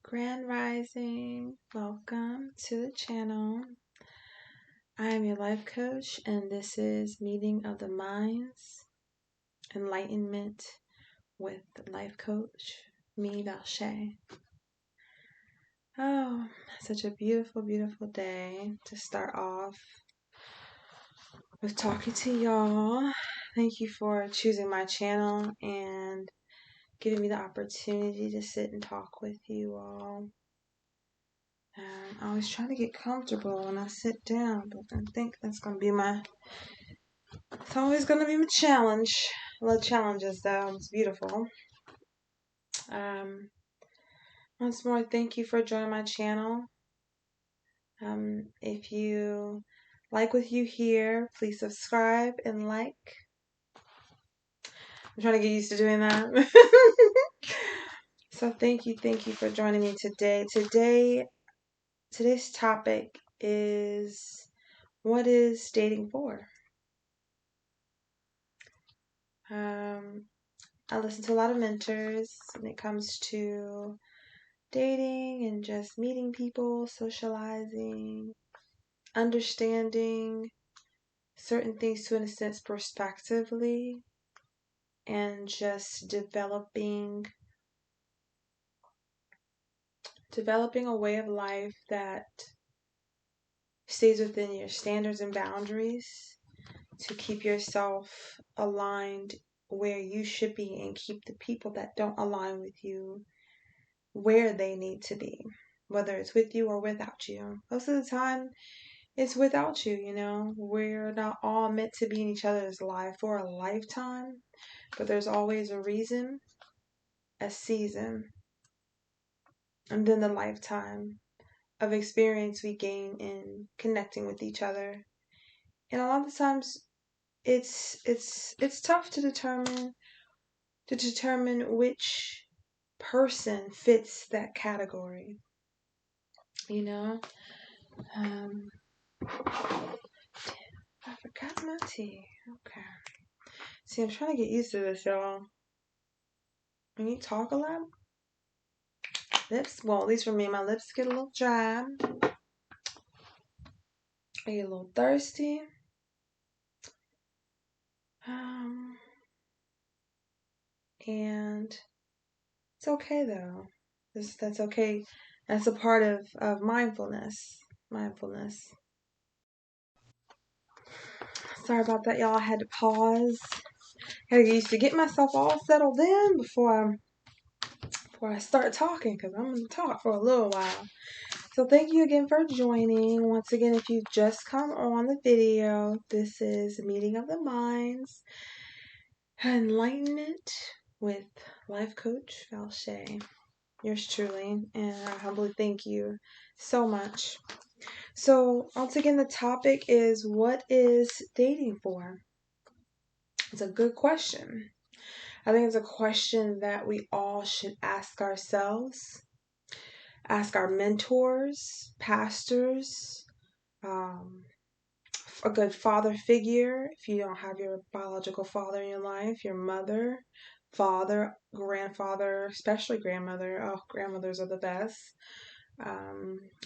Grand Rising, welcome to the channel. I am your life coach, and this is Meeting of the Minds, Enlightenment with Life Coach Valche. Oh, such a beautiful, beautiful day to start off with talking to y'all. Thank you for choosing my channel and giving me the opportunity to sit and talk with you all. I always try to get comfortable when I sit down, but I think that's going to be it's always going to be my challenge. I love challenges though, it's beautiful. Once more, thank you for joining my channel. If you like what you hear, please subscribe and like. I'm trying to get used to doing that. So thank you for joining me today. Today's topic is, what is dating for? I listen to a lot of mentors when it comes to dating and just meeting people, socializing, understanding certain things to, in a sense, prospectively, and just developing a way of life that stays within your standards and boundaries to keep yourself aligned where you should be and keep the people that don't align with you where they need to be, whether it's with you or without you. Most of the time, it's without you, We're not all meant to be in each other's life for a lifetime, but there's always a reason, a season, and then the lifetime of experience we gain in connecting with each other. And a lot of times, it's tough to determine which person fits that category. I forgot my tea. Okay. See, I'm trying to get used to this, y'all. When you talk a lot, at least for me, my lips get a little dry. I get a little thirsty. And it's okay though. That's okay. That's a part of mindfulness. Sorry about that, y'all. I had to pause. Gotta get used to get myself all settled in before I start talking, because I'm going to talk for a little while. So thank you again for joining. Once again, if you've just come on the video, this is Meeting of the Minds, Enlightenment with Life Coach Valche. Yours truly, and I humbly thank you so much. So once again, the topic is, what is dating for? It's a good question. I think it's a question that we all should ask ourselves, ask our mentors, pastors, a good father figure. If you don't have your biological father in your life, your mother, father, grandfather, especially grandmother. Oh, grandmothers are the best.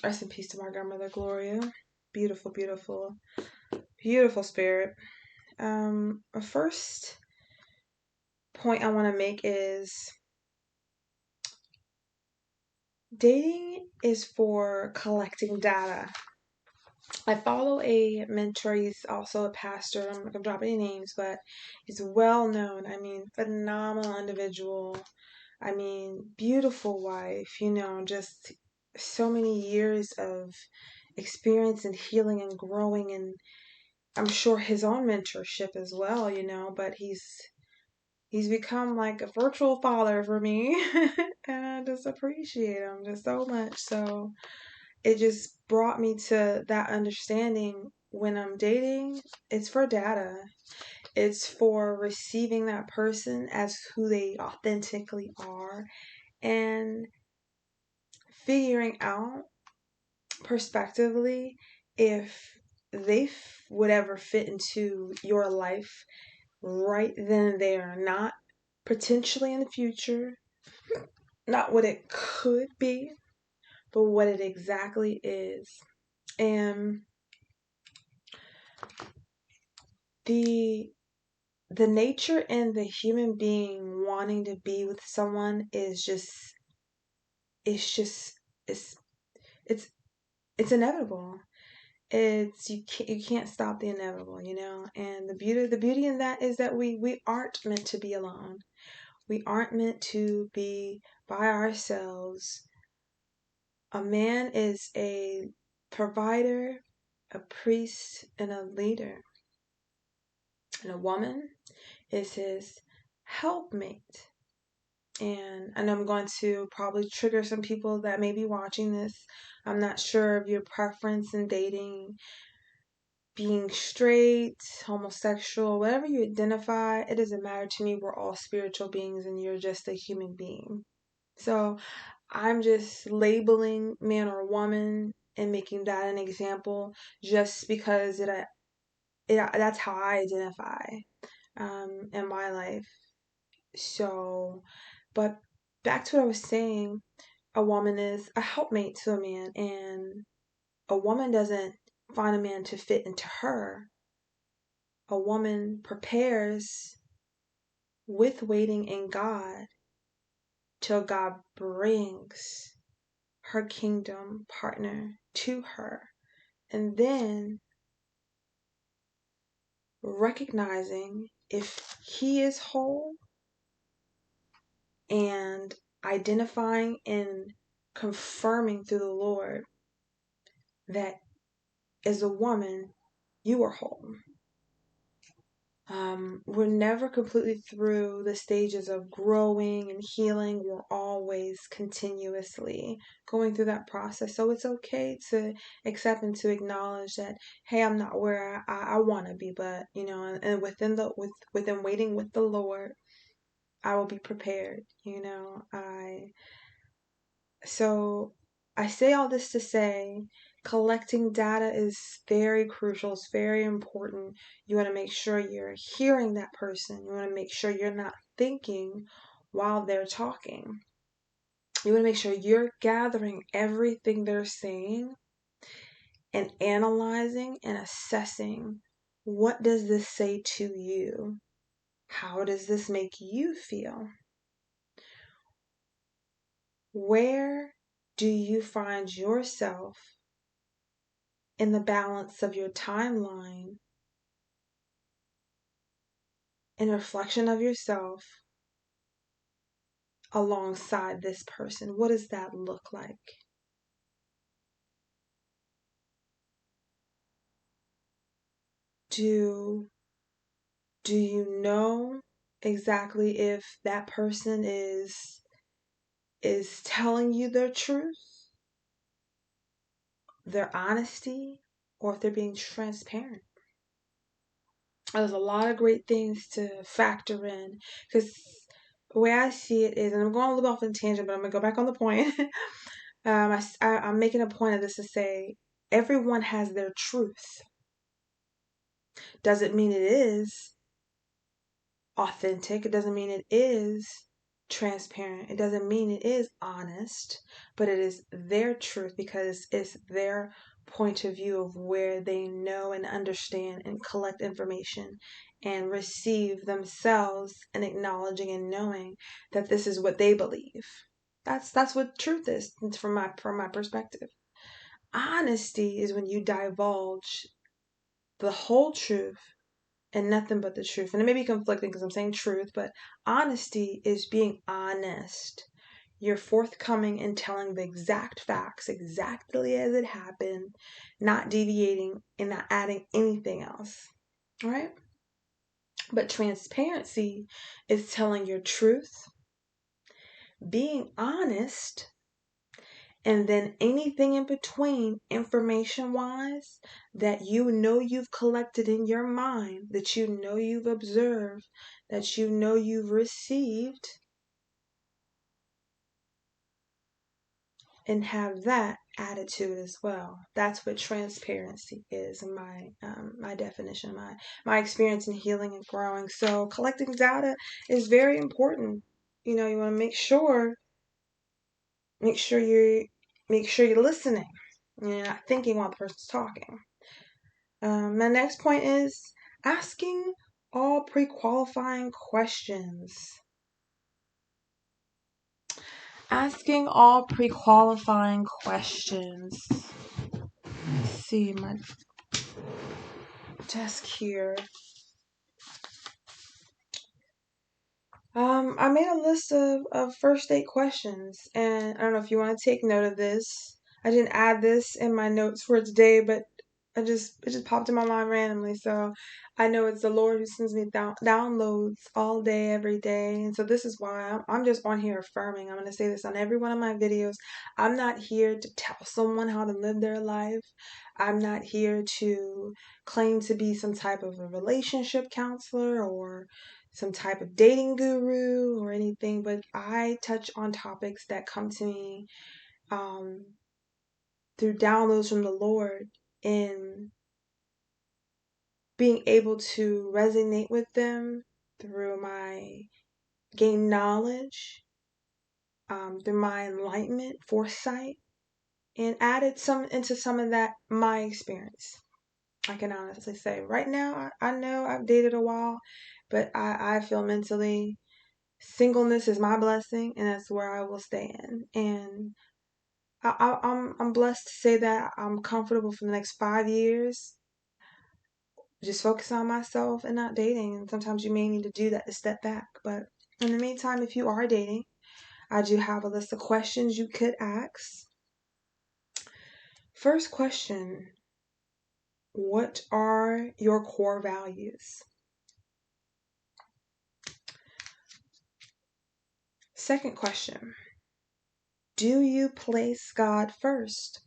Rest in peace to my grandmother, Gloria. Beautiful, beautiful, beautiful spirit. A first point I want to make is, dating is for collecting data. I follow a mentor. He's also a pastor. I'm not going to drop any names, but he's well known. Phenomenal individual. Beautiful wife. Just so many years of experience and healing and growing, and I'm sure his own mentorship as well, but he's become like a virtual father for me. And I just appreciate him just so much. So it just brought me to that understanding. When I'm dating, it's for data. It's for receiving that person as who they authentically are, and figuring out prospectively if they would ever fit into your life right then and there. Not potentially in the future, not what it could be, but what it exactly is. And the nature in the human being wanting to be with someone is just it's it's it's it's inevitable. It's you can't stop the inevitable, you know. And the beauty in that is that we aren't meant to be alone. We aren't meant to be by ourselves. A man is a provider, a priest, and a leader. And a woman is his helpmate. And I know I'm going to probably trigger some people that may be watching this. I'm not sure of your preference in dating, being straight, homosexual, whatever you identify, it doesn't matter to me. We're all spiritual beings and you're just a human being. So I'm just labeling man or woman and making that an example just because that's how I identify in my life. So, but back to what I was saying, a woman is a helpmate to a man, and a woman doesn't find a man to fit into her. A woman prepares with waiting in God till God brings her kingdom partner to her. And then recognizing if he is whole and identifying and confirming through the Lord that as a woman, you are whole. We're never completely through the stages of growing and healing. We're always continuously going through that process. So it's okay to accept and to acknowledge that, hey, I'm not where I want to be, but you know, and within waiting with the Lord, I will be prepared. You know, so I say all this to say collecting data is very crucial. It's very important. You want to make sure you're hearing that person. You want to make sure you're not thinking while they're talking. You want to make sure you're gathering everything they're saying and analyzing and assessing, what does this say to you? How does this make you feel? Where do you find yourself in the balance of your timeline, in reflection of yourself alongside this person? What does that look like? Do you know exactly if that person is telling you their truth, their honesty, or if they're being transparent? There's a lot of great things to factor in, because the way I see it is, and I'm going a little off on a tangent, but I'm going to go back on the point. I'm making a point of this to say everyone has their truth. Doesn't mean it is authentic. It doesn't mean it is transparent. It doesn't mean it is honest, but it is their truth because it's their point of view of where they know and understand and collect information and receive themselves and acknowledging and knowing that this is what they believe. That's what truth is from my perspective. Honesty is when you divulge the whole truth and nothing but the truth. And it may be conflicting because I'm saying truth, but honesty is being honest. You're forthcoming in telling the exact facts exactly as it happened, not deviating and not adding anything else. All right? But transparency is telling your truth, being honest, and then anything in between, information wise, that you know you've collected in your mind, that you know you've observed, that you know you've received, and have that attitude as well. That's what transparency is in my definition, my experience in healing and growing. So collecting data is very important. You know, you want to make sure you're make sure you're listening. You're not thinking while the person's talking. My next point is asking all pre-qualifying questions. Asking all pre-qualifying questions. Let's see my desk here. I made a list of first date questions, and I don't know if you want to take note of this. I didn't add this in my notes for today, but it just popped in my mind randomly. So I know it's the Lord who sends me downloads all day, every day, and so this is why I'm just on here affirming. I'm gonna say this on every one of my videos. I'm not here to tell someone how to live their life. I'm not here to claim to be some type of a relationship counselor or some type of dating guru or anything, but I touch on topics that come to me through downloads from the Lord and being able to resonate with them through my gain knowledge, through my enlightenment, foresight, and added some into some of that my experience. I can honestly say right now, I know I've dated a while, but I feel mentally singleness is my blessing, and that's where I will stand. And I'm blessed to say that I'm comfortable for the next 5 years. Just focus on myself and not dating. And sometimes you may need to do that to step back. But in the meantime, if you are dating, I do have a list of questions you could ask. First question: what are your core values? Second question: do you place God first?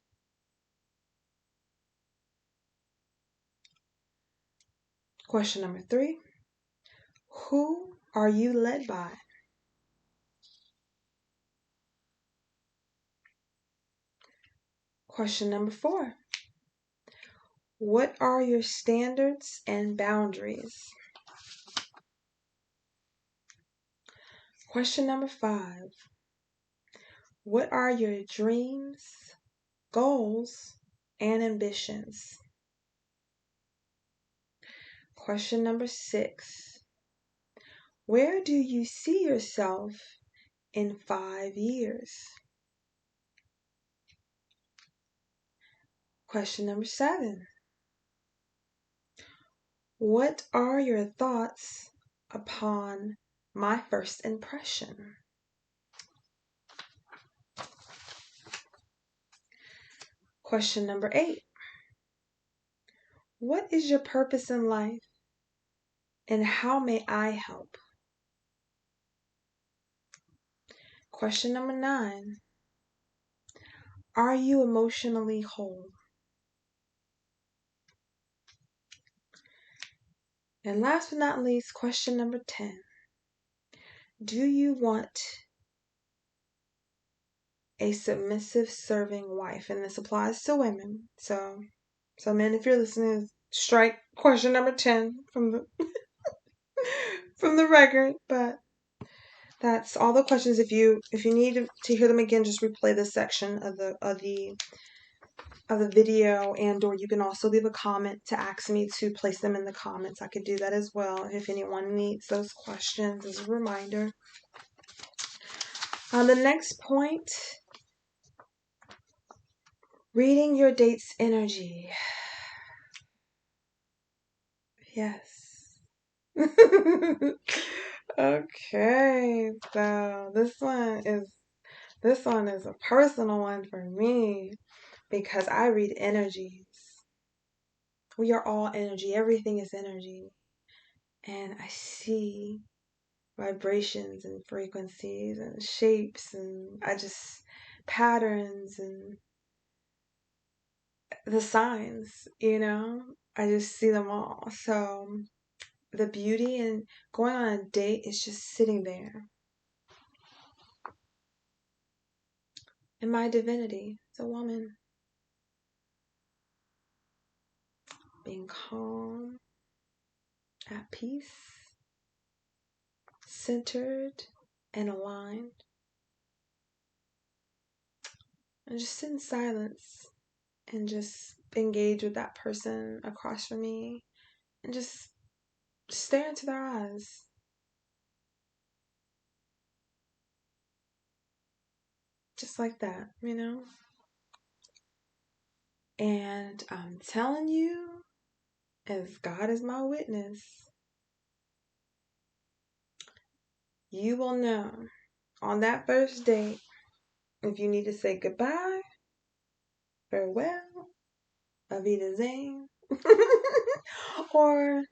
Question number 3: who are you led by? Question number 4: what are your standards and boundaries? Question number 5: what are your dreams, goals, and ambitions? Question number 6: where do you see yourself in 5 years? Question number 7: what are your thoughts upon my first impression? Question number 8: what is your purpose in life, and how may I help? Question number 9: are you emotionally whole? And last but not least, question number 10: do you want a submissive, serving wife? And this applies to women. So men, if you're listening, strike question number 10 from the from the record. But that's all the questions. If you need to hear them again, just replay this section of the video, and or you can also leave a comment to ask me to place them in the comments. I could do that as well if anyone needs those questions as a reminder. The next point: reading your date's energy. Yes. Okay, so this one is a personal one for me because I read energies. We are all energy. Everything is energy. And I see vibrations and frequencies and shapes and patterns and the signs, I just see them all. So the beauty in going on a date is just sitting there in my divinity. It's a woman being calm, at peace, centered, and aligned. and just sit in silence and just engage with that person across from me and just stare into their eyes. Just like that, And I'm telling you, as God is my witness, you will know on that first date if you need to say goodbye, farewell, Auf Wiedersehen, or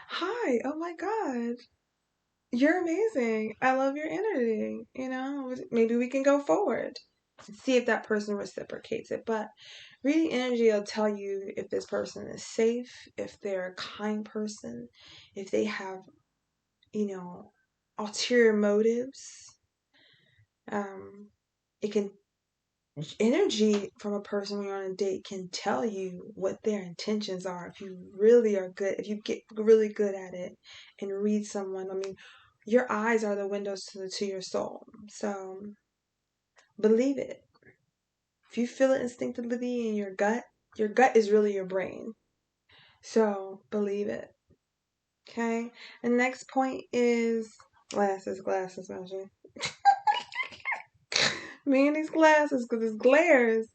hi, oh my God, you're amazing. I love your energy. Maybe we can go forward and see if that person reciprocates it. But reading energy will tell you if this person is safe, if they're a kind person, if they have, ulterior motives. It can energy from a person when you're on a date can tell you what their intentions are if you really are good, if you get really good at it and read someone. Your eyes are the windows to your soul. So believe it. If you feel it instinctively in your gut is really your brain. So believe it. Okay. The next point is glasses, Ashley. Me and these glasses, because it's glares.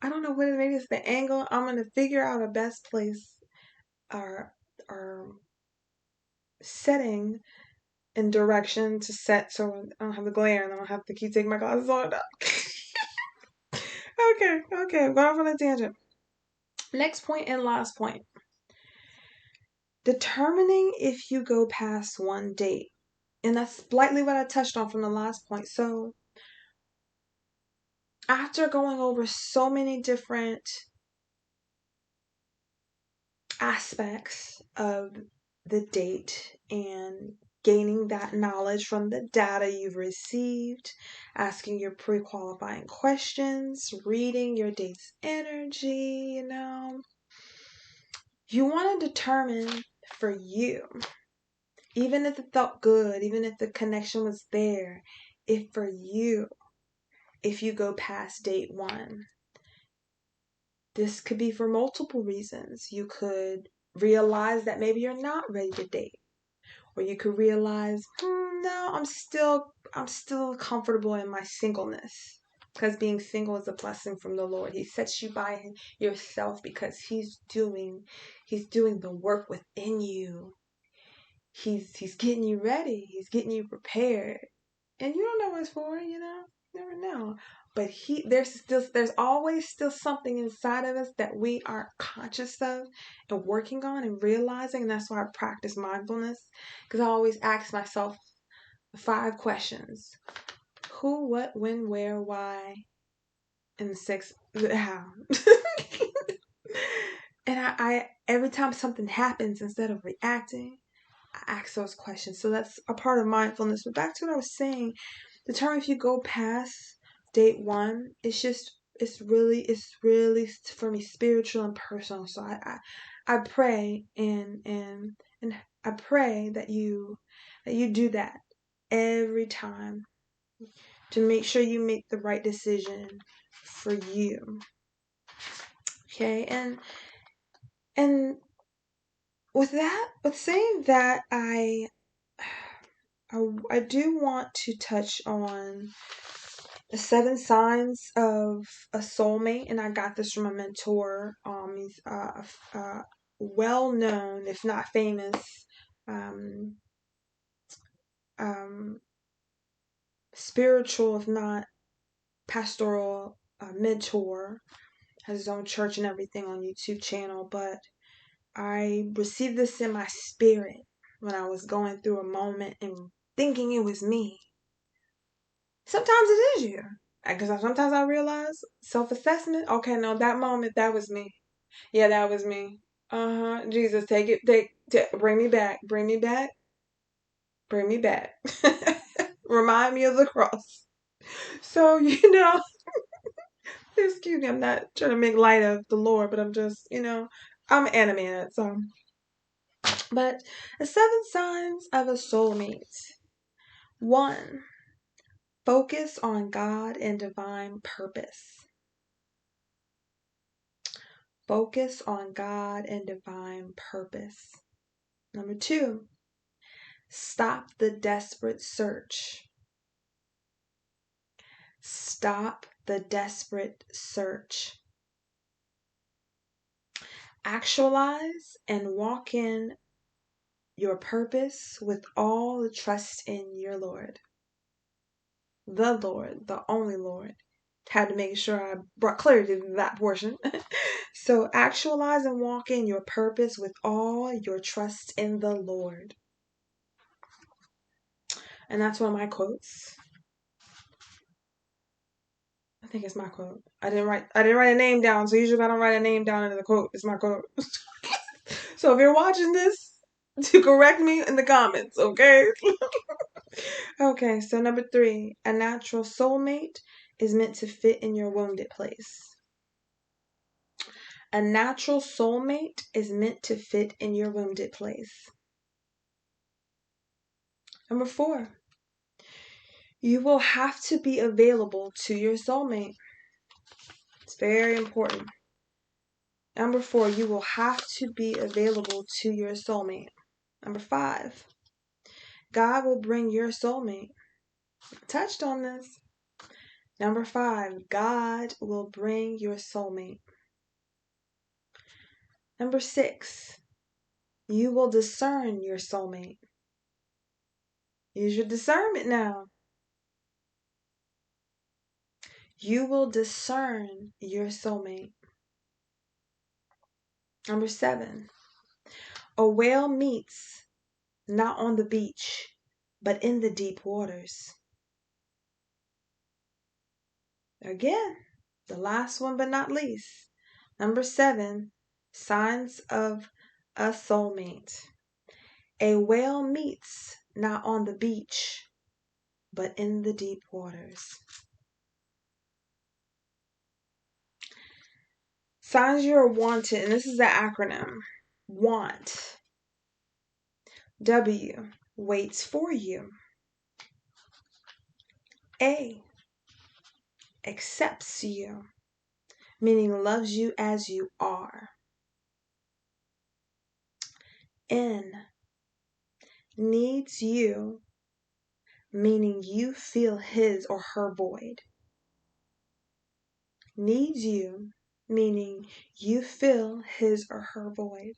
I don't know what it is. Maybe it's the angle. I'm gonna figure out a best place or setting and direction to set so I don't have the glare and I don't have to keep taking my glasses on. Okay, I'm going off on a tangent. Next point and last point. Determining if you go past one date. And that's slightly what I touched on from the last point. So after going over so many different aspects of the date and gaining that knowledge from the data you've received, asking your pre-qualifying questions, reading your date's energy, you want to determine for you, even if it felt good, even if the connection was there, if you go past date one. This could be for multiple reasons. You could realize that maybe you're not ready to date. Or you could realize, no, I'm still comfortable in my singleness. Because being single is a blessing from the Lord. He sets you by yourself because He's doing the work within you. He's getting you ready. He's getting you prepared. And you don't know what it's for, You never know. But there's always still something inside of us that we aren't conscious of and working on and realizing. And that's why I practice mindfulness, because I always ask myself 5 questions: who, what, when, where, why, and 6 how. And I every time something happens, instead of reacting, I ask those questions. So that's a part of mindfulness. But back to what I was saying, determine if you go past date one. It's really for me spiritual and personal. So I pray and I pray that you do that every time to make sure you make the right decision for you. Okay, and with saying that, I do want to touch on the 7 signs of a soulmate, and I got this from a mentor. He's well known, if not famous, um, um, spiritual, if not pastoral, mentor. Has his own church and everything on YouTube channel, but I received this in my spirit when I was going through a moment and thinking it was me. Sometimes it is you. Because sometimes I realize self-assessment. Okay, no, that moment, that was me. Yeah, that was me. Jesus, bring me back, bring me back, bring me back. Remind me of the cross. So, excuse me, I'm not trying to make light of the Lord, but I'm just, I'm animated, so. But the 7 signs of a soulmate. 1, Focus on God and divine purpose. Focus on God and divine purpose. Number 2, stop the desperate search. Stop the desperate search. Actualize and walk in your purpose with all the trust in your Lord. The only Lord. Had to make sure I brought clarity to that portion. So actualize and walk in your purpose with all your trust in the Lord. And that's one of my quotes. I think it's my quote. I didn't write a name down, so usually if I don't write a name down in the quote, it's my quote. So if you're watching this, to correct me in the comments, okay? Okay, so number 3, a natural soulmate is meant to fit in your wounded place. A natural soulmate is meant to fit in your wounded place. Number 4, you will have to be available to your soulmate. It's very important. Number 4, you will have to be available to your soulmate. Number 5, God will bring your soulmate. Touched on this. Number 5, God will bring your soulmate. Number 6, you will discern your soulmate. Use your discernment now. You will discern your soulmate. Number 7, a whale meets not on the beach, but in the deep waters. Again, the last one but not least. Number 7, signs of a soulmate. A whale meets not on the beach, but in the deep waters. Signs you are wanted, and this is the acronym. Want. W, waits for you. A, accepts you, meaning loves you as you are. N, needs you, meaning you fill his or her void. Needs you, meaning you fill his or her void.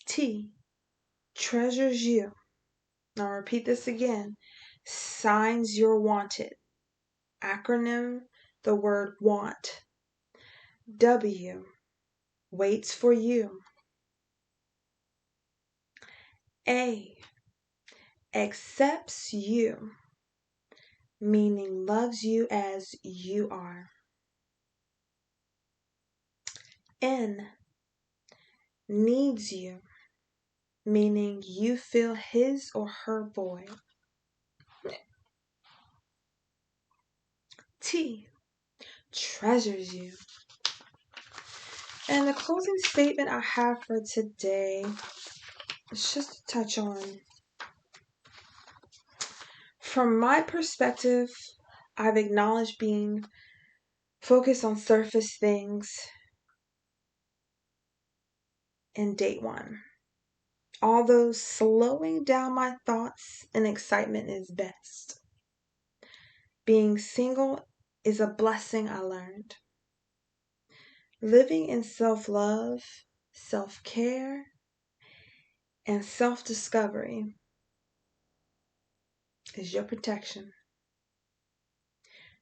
T, treasures you. Now I'll repeat this again. Signs you're wanted. Acronym, the word want. W, waits for you. A, accepts you, meaning loves you as you are. N, needs you, meaning you fill his or her void. T, treasures you. And the closing statement I have for today is just to touch on. From my perspective, I've acknowledged being focused on surface things in date 1. Although slowing down my thoughts and excitement is best. Being single is a blessing I learned. Living in self-love, self-care, and self-discovery is your protection.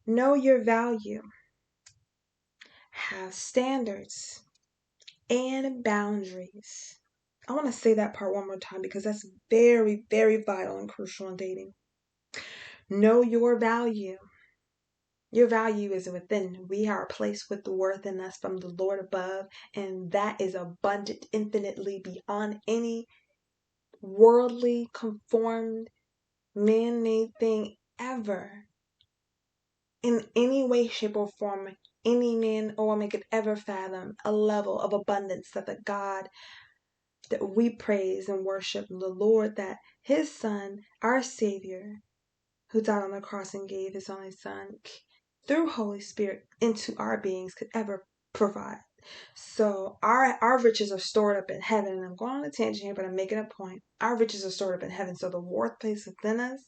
Know your value. Have standards and boundaries. I want to say that part one more time because that's very, very vital and crucial in dating. Know your value. Your value is within. We are placed with the worth in us from the Lord above, and that is abundant, infinitely beyond any worldly, conformed, man-made thing ever. In any way, shape, or form, any man or woman could ever fathom a level of abundance that the God that we praise and worship, the Lord, that his Son, our Savior, who died on the cross and gave his only son through Holy Spirit into our beings could ever provide. So our riches are stored up in heaven. And I'm going on a tangent here, but I'm making a point. Our riches are stored up in heaven. So the workplace within us,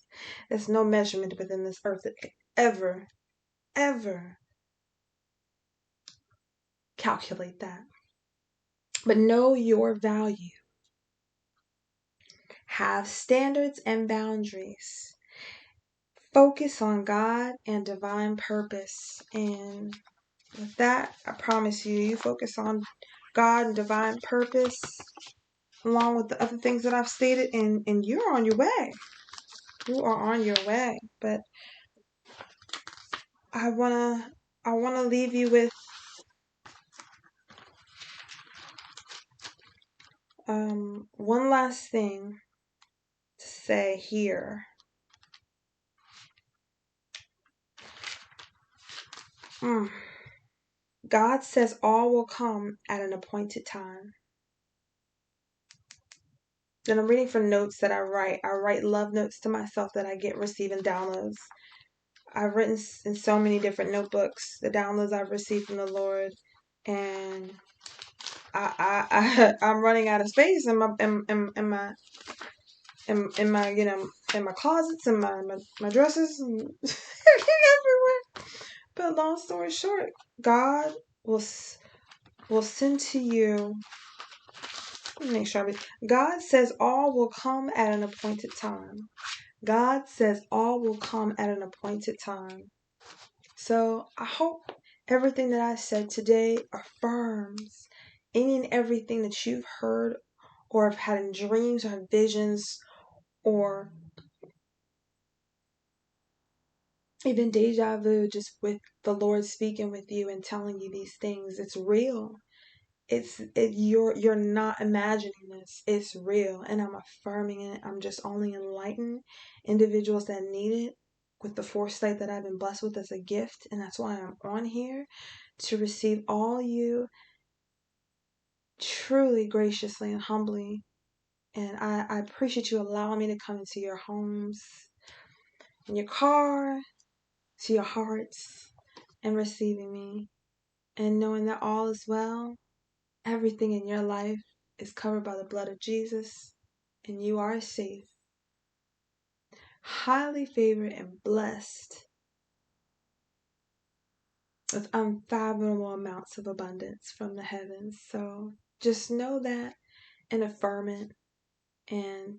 there's no measurement within this earth that could ever calculate that. But know your value. Have standards and boundaries. Focus on God and divine purpose. And with that, I promise you focus on God and divine purpose along with the other things that I've stated, and you're on your way. You are on your way. But I wanna leave you with one last thing to say here. God says all will come at an appointed time. Then I'm reading from notes that I write. I write love notes to myself that I get receiving downloads. I've written in so many different notebooks the downloads I've received from the Lord, and I'm running out of space in my in my closets and my dresses and everywhere. But long story short, God will send to you. Make sure God says all will come at an appointed time. God says all will come at an appointed time. So I hope everything that I said today affirms any and everything that you've heard or have had in dreams or visions or even deja vu, just with the Lord speaking with you and telling you these things. It's real. You're not imagining this. It's real, and I'm affirming it. I'm just only enlightening individuals that need it with the foresight that I've been blessed with as a gift, and that's why I'm on here to receive all you truly graciously and humbly. And I appreciate you allowing me to come into your homes, in your car, to your hearts, and receiving me, and knowing that all is well. Everything in your life is covered by the blood of Jesus, and you are safe, highly favored, and blessed with unfathomable amounts of abundance from the heavens. So just know that and affirm it. And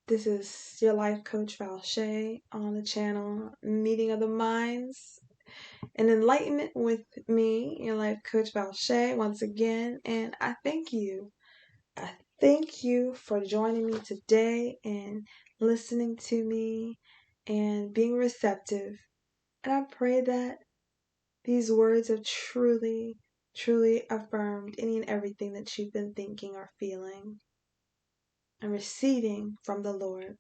this is your Life Coach Valche on the channel Meeting of the Minds and Enlightenment with me, your Life Coach Valche, once again. And I thank you. I thank you for joining me today and listening to me and being receptive. And I pray that these words have truly, truly affirmed any and everything that you've been thinking or feeling and receiving from the Lord.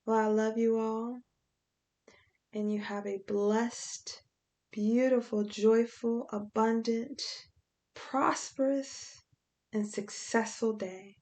Well, I love you all, and you have a blessed, beautiful, joyful, abundant, prosperous, and successful day.